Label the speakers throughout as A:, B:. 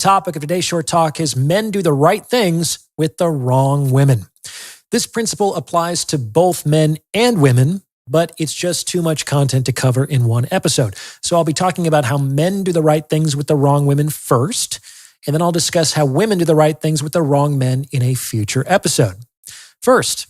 A: Topic of today's short talk is men do the right things with the wrong women. This principle applies to both men and women, but it's just too much content to cover in one episode. So I'll be talking about how men do the right things with the wrong women first, and then I'll discuss how women do the right things with the wrong men in a future episode. First,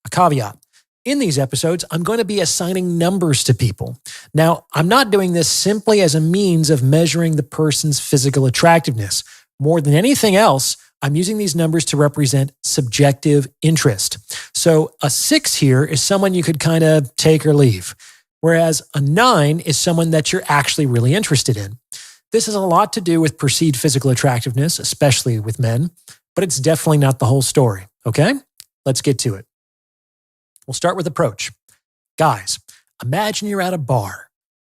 A: a caveat. In these episodes, I'm going to be assigning numbers to people. Now, I'm not doing this simply as a means of measuring the person's physical attractiveness. More than anything else, I'm using these numbers to represent subjective interest. So a 6 here is someone you could kind of take or leave, whereas a 9 is someone that you're actually really interested in. This has a lot to do with perceived physical attractiveness, especially with men, but it's definitely not the whole story, okay? Let's get to it. We'll start with approach. Guys, imagine you're at a bar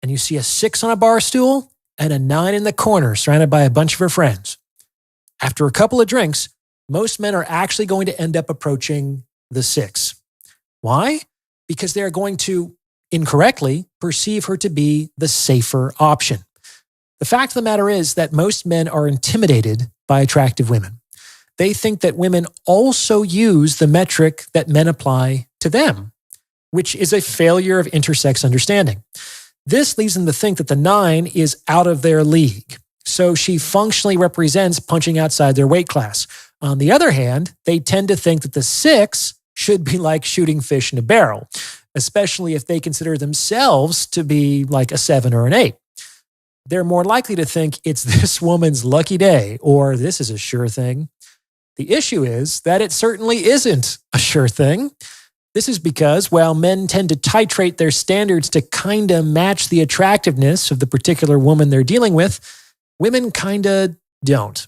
A: and you see a 6 on a bar stool and a 9 in the corner surrounded by a bunch of her friends. After a couple of drinks, most men are actually going to end up approaching the 6. Why? Because they're going to incorrectly perceive her to be the safer option. The fact of the matter is that most men are intimidated by attractive women. They think that women also use the metric that men apply to them, which is a failure of intersex understanding. This leads them to think that the 9 is out of their league. So she functionally represents punching outside their weight class. On the other hand, they tend to think that the 6 should be like shooting fish in a barrel, especially if they consider themselves to be like a 7 or an 8. They're more likely to think it's this woman's lucky day or this is a sure thing. The issue is that it certainly isn't a sure thing. This is because while men tend to titrate their standards to kind of match the attractiveness of the particular woman they're dealing with, women kind of don't.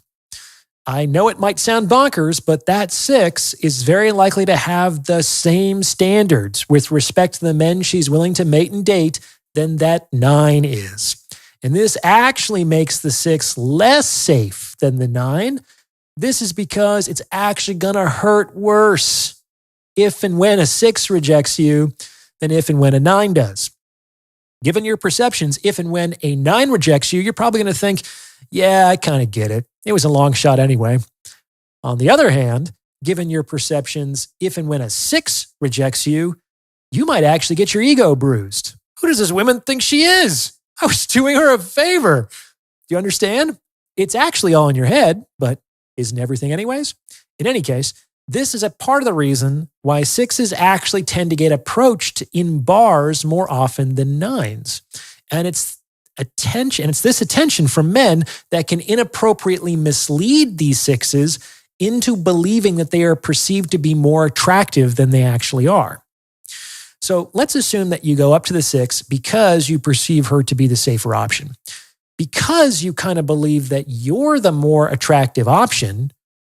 A: I know it might sound bonkers, but that 6 is very likely to have the same standards with respect to the men she's willing to mate and date than that 9 is. And this actually makes the 6 less safe than the 9. This is because it's actually going to hurt worse if and when a 6 rejects you than if and when a 9 does. Given your perceptions, if and when a 9 rejects you, you're probably going to think, yeah, I kind of get it. It was a long shot anyway. On the other hand, given your perceptions, if and when a 6 rejects you, you might actually get your ego bruised. Who does this woman think she is? I was doing her a favor. Do you understand? It's actually all in your head, but isn't everything anyways? In any case, this is a part of the reason why 6s actually tend to get approached in bars more often than 9s. And it's this attention from men that can inappropriately mislead these 6s into believing that they are perceived to be more attractive than they actually are. So let's assume that you go up to the 6 because you perceive her to be the safer option. Because you kind of believe that you're the more attractive option,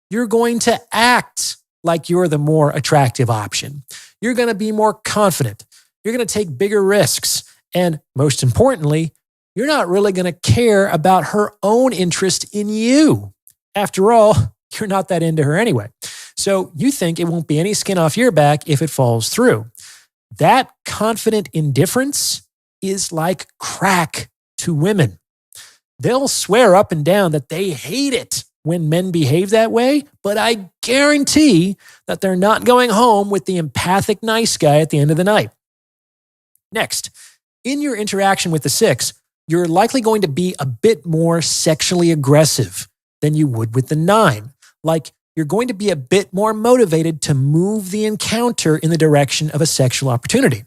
A: you're going to act like you're the more attractive option. You're going to be more confident. You're going to take bigger risks. And most importantly, you're not really going to care about her own interest in you. After all, you're not that into her anyway. So you think it won't be any skin off your back if it falls through. That confident indifference is like crack to women. They'll swear up and down that they hate it when men behave that way, but I guarantee that they're not going home with the empathic nice guy at the end of the night. Next, in your interaction with the 6, you're likely going to be a bit more sexually aggressive than you would with the 9. Like, you're going to be a bit more motivated to move the encounter in the direction of a sexual opportunity.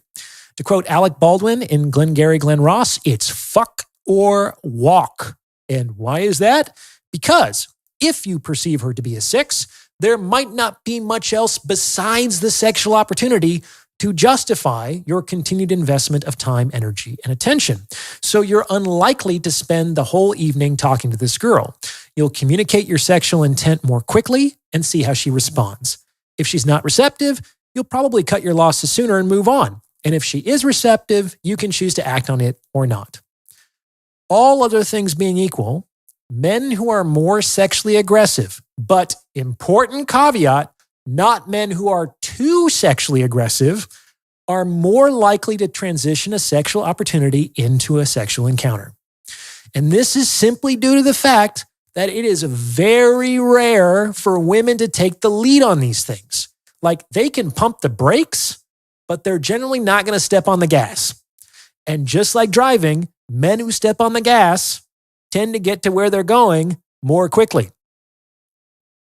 A: To quote Alec Baldwin in Glengarry Glen Ross, it's fuck or walk. And why is that? Because if you perceive her to be a 6, there might not be much else besides the sexual opportunity to justify your continued investment of time, energy, and attention. So you're unlikely to spend the whole evening talking to this girl. You'll communicate your sexual intent more quickly and see how she responds. If she's not receptive, you'll probably cut your losses sooner and move on. And if she is receptive, you can choose to act on it or not. All other things being equal, men who are more sexually aggressive, but important caveat, not men who are too sexually aggressive, are more likely to transition a sexual opportunity into a sexual encounter. And this is simply due to the fact that it is very rare for women to take the lead on these things. Like they can pump the brakes, but they're generally not going to step on the gas. And just like driving, men who step on the gas tend to get to where they're going more quickly.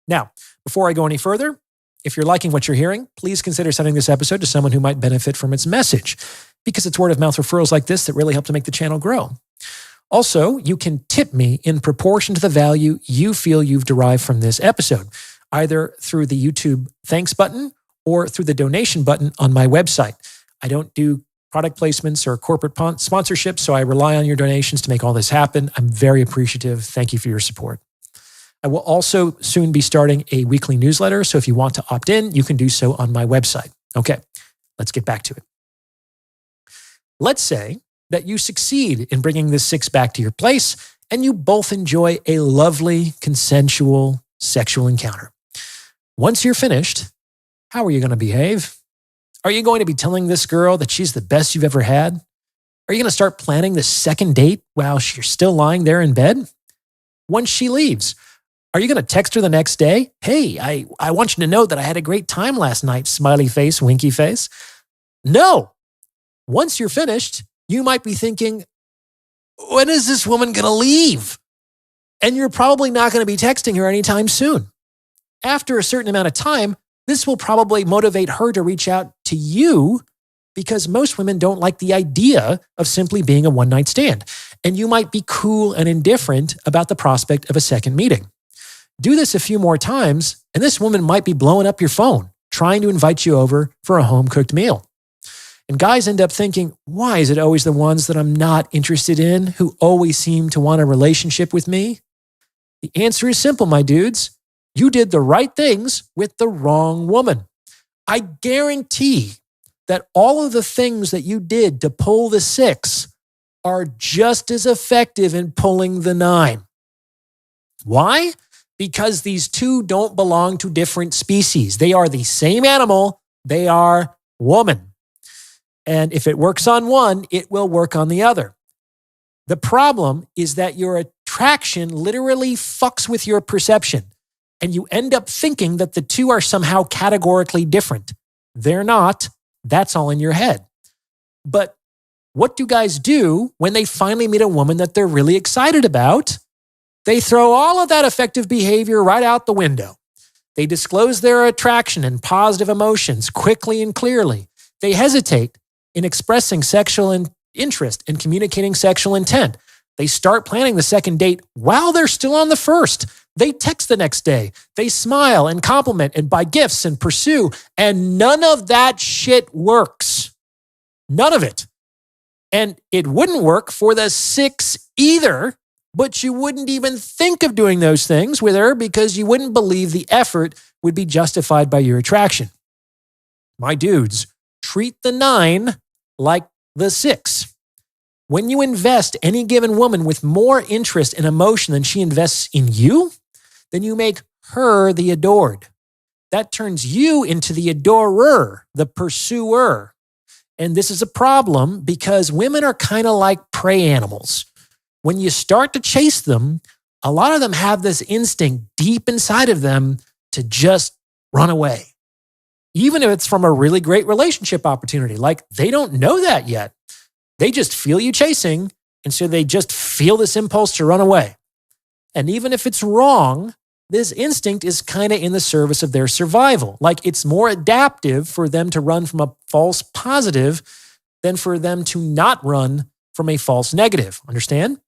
A: Now, before I go any further, if you're liking what you're hearing, please consider sending this episode to someone who might benefit from its message, because it's word of mouth referrals like this that really help to make the channel grow. Also, you can tip me in proportion to the value you feel you've derived from this episode, either through the YouTube thanks button or through the donation button on my website. I don't do product placements or corporate sponsorships, so I rely on your donations to make all this happen. I'm very appreciative. Thank you for your support. I will also soon be starting a weekly newsletter, so if you want to opt in, you can do so on my website. Okay, let's get back to it. Let's say that you succeed in bringing this 6 back to your place and you both enjoy a lovely, consensual sexual encounter. Once you're finished, how are you going to behave? Are you going to be telling this girl that she's the best you've ever had? Are you going to start planning the second date while you're still lying there in bed? Once she leaves, are you going to text her the next day? Hey, I want you to know that I had a great time last night, smiley face, winky face. No. Once you're finished, you might be thinking, when is this woman going to leave? And you're probably not going to be texting her anytime soon. After a certain amount of time, this will probably motivate her to reach out to you, because most women don't like the idea of simply being a one-night stand. And you might be cool and indifferent about the prospect of a second meeting. Do this a few more times, and this woman might be blowing up your phone, trying to invite you over for a home-cooked meal. And guys end up thinking, why is it always the ones that I'm not interested in who always seem to want a relationship with me? The answer is simple, my dudes. You did the right things with the wrong woman. I guarantee that all of the things that you did to pull the 6 are just as effective in pulling the 9. Why? Because these two don't belong to different species. They are the same animal. They are woman. And if it works on one, it will work on the other. The problem is that your attraction literally fucks with your perception, and you end up thinking that the two are somehow categorically different. They're not. That's all in your head. But what do guys do when they finally meet a woman that they're really excited about? They throw all of that effective behavior right out the window. They disclose their attraction and positive emotions quickly and clearly. They hesitate in expressing sexual interest and communicating sexual intent. They start planning the second date while they're still on the first. They text the next day. They smile and compliment and buy gifts and pursue. And none of that shit works. None of it. And it wouldn't work for the 6 either, but you wouldn't even think of doing those things with her because you wouldn't believe the effort would be justified by your attraction. My dudes, treat the 9 like the 6. When you invest any given woman with more interest and emotion than she invests in you, then you make her the adored. That turns you into the adorer, the pursuer. And this is a problem because women are kind of like prey animals. When you start to chase them, a lot of them have this instinct deep inside of them to just run away. Even if it's from a really great relationship opportunity, like they don't know that yet. They just feel you chasing, and so they just feel this impulse to run away. And even if it's wrong, this instinct is kind of in the service of their survival. Like it's more adaptive for them to run from a false positive than for them to not run from a false negative. Understand?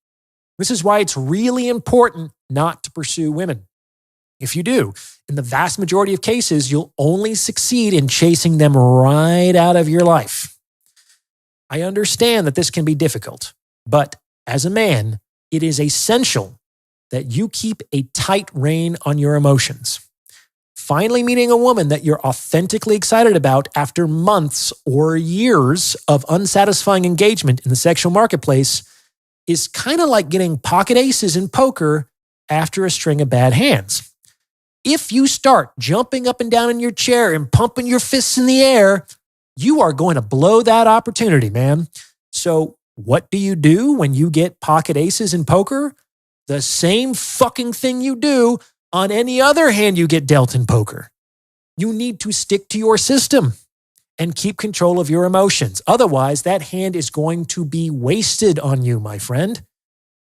A: This is why it's really important not to pursue women. If you do, in the vast majority of cases, you'll only succeed in chasing them right out of your life. I understand that this can be difficult, but as a man, it is essential that you keep a tight rein on your emotions. Finally meeting a woman that you're authentically excited about after months or years of unsatisfying engagement in the sexual marketplace is kind of like getting pocket aces in poker after a string of bad hands. If you start jumping up and down in your chair and pumping your fists in the air, you are going to blow that opportunity, man. So what do you do when you get pocket aces in poker? the same fucking thing you do on any other hand you get dealt in poker. You need to stick to your system and keep control of your emotions. Otherwise, that hand is going to be wasted on you, my friend.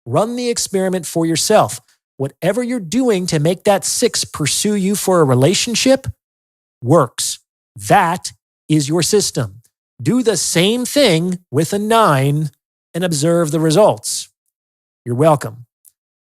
A: Run the experiment for yourself. Whatever you're doing to make that 6 pursue you for a relationship works. That is your system. Do the same thing with a 9 and observe the results. You're welcome.